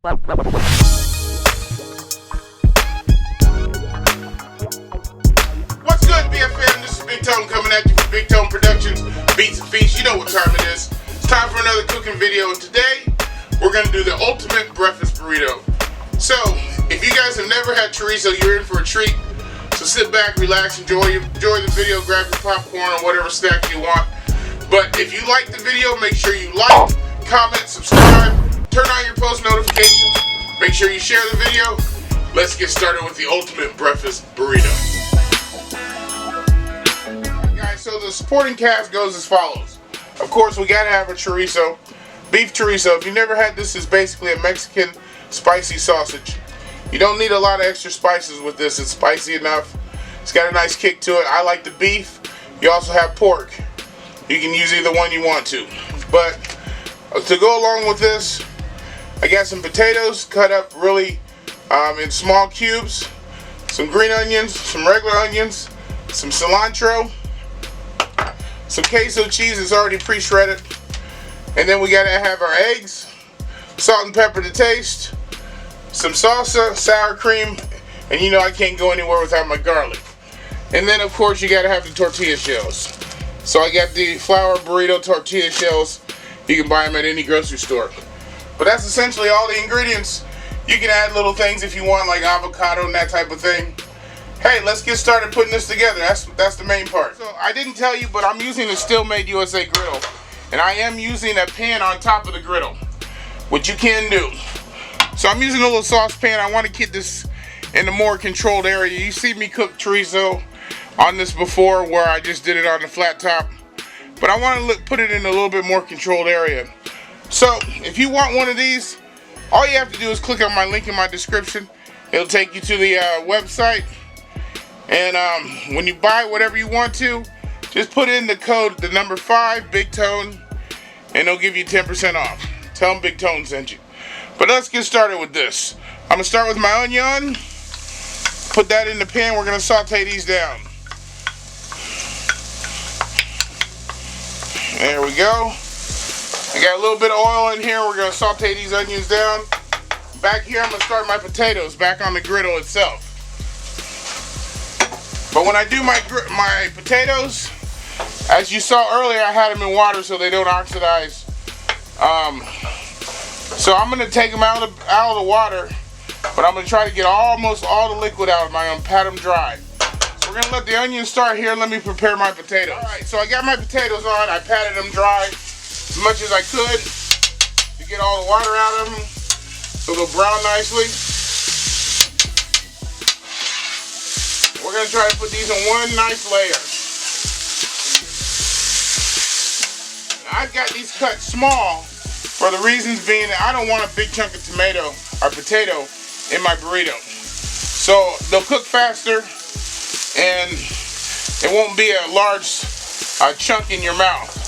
What's good, BFM? This is Big Tone coming at you from Big Tone Productions, Beats and Feasts. You know what time it is. It's time for another cooking video, and today we're going to do the ultimate breakfast burrito. So, if you guys have never had chorizo, you're in for a treat. So sit back, relax, enjoy the video, grab your popcorn or whatever snack you want. But if you like the video, make sure you like, comment, subscribe, turn on your post notifications, make sure you share the video. Let's get started with the ultimate breakfast burrito. Guys, so the supporting cast goes as follows. Of course, we gotta have a chorizo, beef chorizo. If you've never had this, it's basically a Mexican spicy sausage. You don't need a lot of extra spices with this. It's spicy enough. It's got a nice kick to it. I like the beef. You also have pork. You can use either one you want to. But to go along with this, I got some potatoes cut up really in small cubes, some green onions, some regular onions, some cilantro, some queso cheese that's already pre-shredded, and then we gotta have our eggs, salt and pepper to taste, some salsa, sour cream, and you know I can't go anywhere without my garlic. And then of course you gotta have the tortilla shells. So I got the flour burrito tortilla shells. You can buy them at any grocery store. But that's essentially all the ingredients. You can add little things if you want, like avocado and that type of thing. Hey, let's get started putting this together. That's the main part. So I didn't tell you, but I'm using the Steelmadeusa Griddle, and I am using a pan on top of the griddle, which you can do. So I'm using a little saucepan. I want to get this in a more controlled area. You see me cook chorizo on this before, where I just did it on the flat top, but I want to put it in a little bit more controlled area. So if you want one of these, all you have to do is click on my link in my description. It'll take you to the website, and when you buy whatever you want to, just put in the code, the number 5 Big Tone, and they'll give you 10% off. Tell them Big Tone sent you. But let's get started with this. I'm gonna start with my onion. Put that in the pan. We're gonna saute these down. There we go. I got a little bit of oil in here. We're gonna saute these onions down. Back here, I'm gonna start my potatoes back on the griddle itself. But when I do my potatoes, as you saw earlier, I had them in water so they don't oxidize. So I'm gonna take them out of the water, but I'm gonna try to get almost all the liquid out of them. I'm gonna pat them dry. So we're gonna let the onions start here. Let me prepare my potatoes. All right, so I got my potatoes on. I patted them dry as much as I could to get all the water out of them so they'll brown nicely. We're gonna try to put these in one nice layer. Now, I've got these cut small for the reasons being that I don't want a big chunk of tomato or potato in my burrito. So they'll cook faster and it won't be a large chunk in your mouth.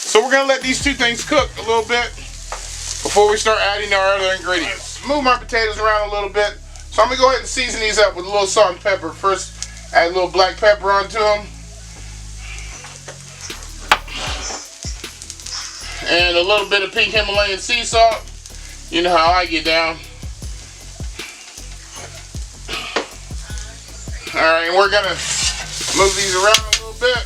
So we're gonna let these two things cook a little bit before we start adding our other ingredients. Move my potatoes around a little bit. So I'm gonna go ahead and season these up with a little salt and pepper. First, add a little black pepper onto them. And a little bit of pink Himalayan sea salt. You know how I get down. Alright, and we're gonna move these around a little bit.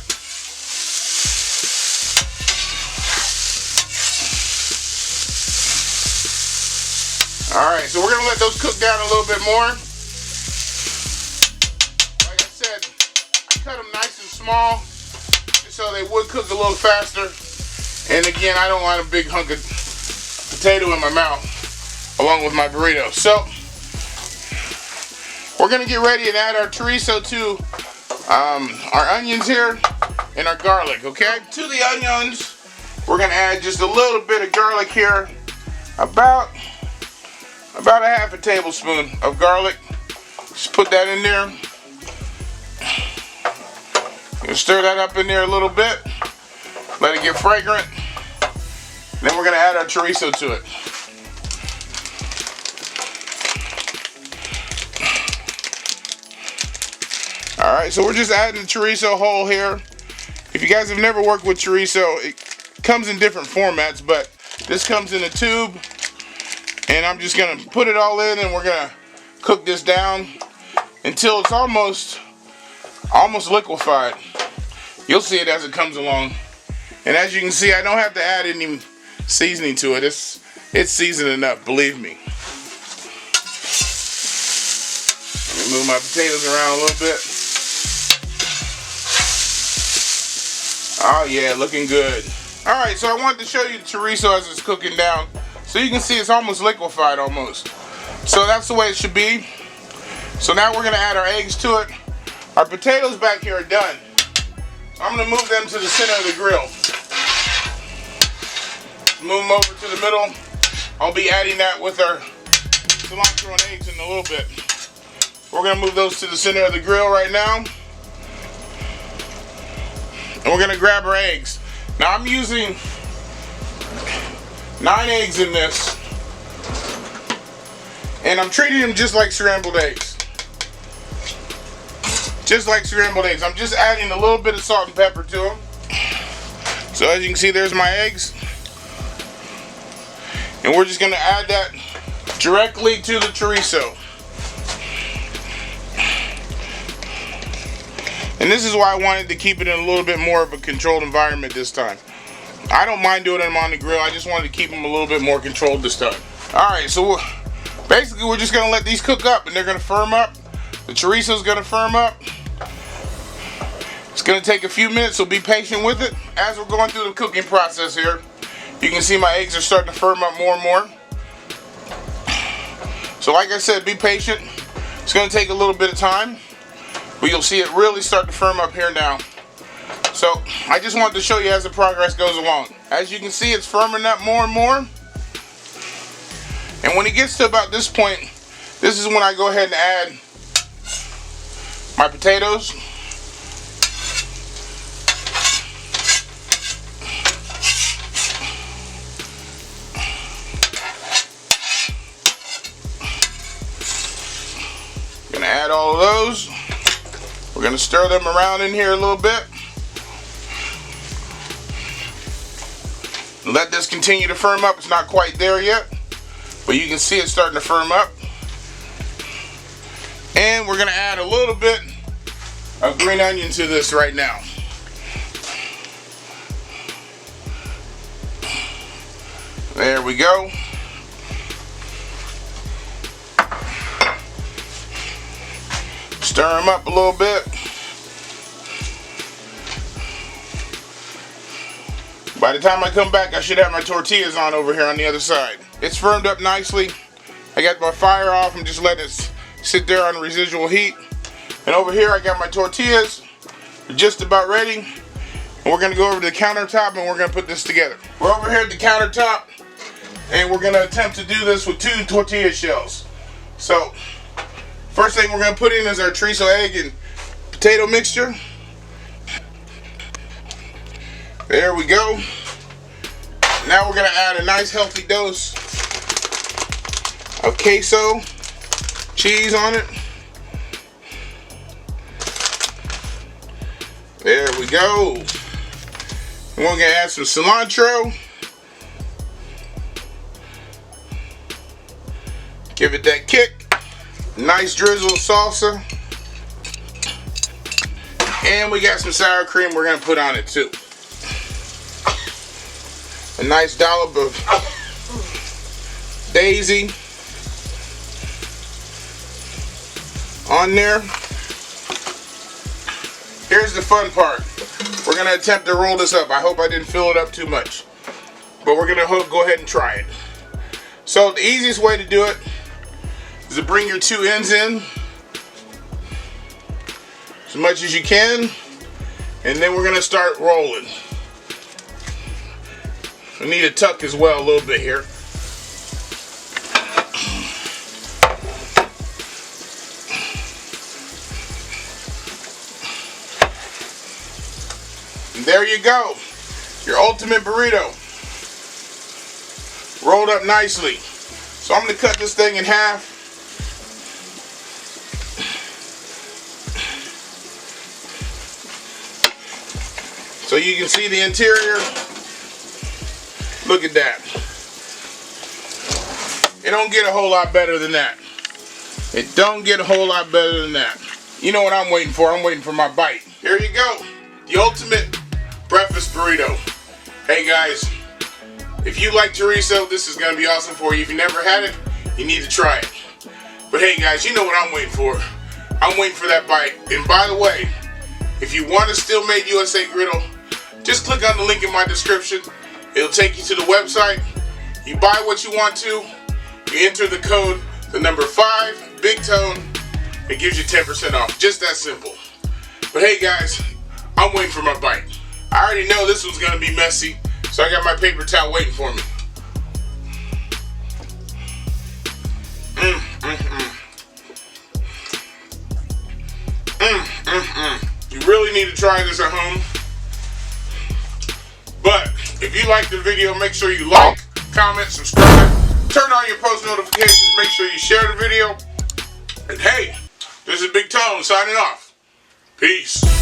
Alright, so we're gonna let those cook down a little bit more. Like I said, I cut them nice and small just so they would cook a little faster. And again, I don't want a big hunk of potato in my mouth along with my burrito. So we're gonna get ready and add our chorizo to our onions here and our garlic, okay? To the onions, we're gonna add just a little bit of garlic here. About a half a tablespoon of garlic. Just put that in there. Gonna stir that up in there a little bit. Let it get fragrant. Then we're gonna add our chorizo to it. Alright, so we're just adding the chorizo whole here. If you guys have never worked with chorizo, it comes in different formats, but this comes in a tube. And I'm just gonna put it all in, and we're gonna cook this down until it's almost liquefied. You'll see it as it comes along. And as you can see, I don't have to add any seasoning to it. It's seasoned enough, believe me. Let me move my potatoes around a little bit. Oh yeah, looking good. Alright, so I wanted to show you the chorizo as it's cooking down. So you can see it's almost liquefied almost. So that's the way it should be. So now we're gonna add our eggs to it. Our potatoes back here are done. So I'm gonna move them to the center of the grill. Move them over to the middle. I'll be adding that with our cilantro and eggs in a little bit. We're gonna move those to the center of the grill right now. And we're gonna grab our eggs. Now I'm using 9 eggs in this. And I'm treating them just like scrambled eggs. Just like scrambled eggs. I'm just adding a little bit of salt and pepper to them. So as you can see, there's my eggs. And we're just gonna add that directly to the chorizo. And this is why I wanted to keep it in a little bit more of a controlled environment this time. I don't mind doing them on the grill. I just wanted to keep them a little bit more controlled this time. Alright, so basically we're just going to let these cook up, and they're going to firm up. The chorizo's going to firm up. It's going to take a few minutes, so be patient with it. As we're going through the cooking process here, you can see my eggs are starting to firm up more and more. So like I said, be patient. It's going to take a little bit of time. But you'll see it really start to firm up here now. So I just wanted to show you as the progress goes along. As you can see, it's firming up more and more. And when it gets to about this point, this is when I go ahead and add my potatoes. I'm gonna add all of those. We're going to stir them around in here a little bit. Let this continue to firm up. It's not quite there yet, but you can see it starting to firm up. And we're going to add a little bit of green onion to this right now. There we go. Stir them up a little bit. By the time I come back, I should have my tortillas on over here on the other side. It's firmed up nicely. I got my fire off. I'm just letting it sit there on residual heat. And over here, I got my tortillas. They're just about ready. And we're going to go over to the countertop, and we're going to put this together. We're over here at the countertop, and we're going to attempt to do this with 2 tortilla shells. So first thing we're going to put in is our chorizo, egg, and potato mixture. There we go. Now we're going to add a nice healthy dose of queso cheese on it. There we go. And we're going to add some cilantro. Give it that kick. Nice drizzle of salsa. And we got some sour cream we're going to put on it too. A nice dollop of daisy on there. Here's the fun part. We're going to attempt to roll this up. I hope I didn't fill it up too much. But we're going to go ahead and try it. So the easiest way to do it is to bring your 2 ends in as much as you can, and then we're going to start rolling. We need to tuck as well a little bit here. And there you go. Your ultimate burrito. Rolled up nicely. So I'm going to cut this thing in half. So you can see the interior. Look at that. It don't get a whole lot better than that. It don't get a whole lot better than that. You know what I'm waiting for? I'm waiting for my bite. Here you go. The ultimate breakfast burrito. Hey guys, if you like chorizo, this is going to be awesome for you. If you never had it, you need to try it. But hey guys, you know what I'm waiting for. I'm waiting for that bite. And by the way, if you want a Steelmadeusa Griddle, just click on the link in my description. It'll take you to the website. You buy what you want to. You enter the code, the number 5, Big Tone. It gives you 10% off. Just that simple. But hey guys, I'm waiting for my bite. I already know this one's going to be messy, so I got my paper towel waiting for me. You really need to try this at home. But if you like the video, make sure you like, comment, subscribe, turn on your post notifications, make sure you share the video. And hey, this is Big Tone signing off. Peace.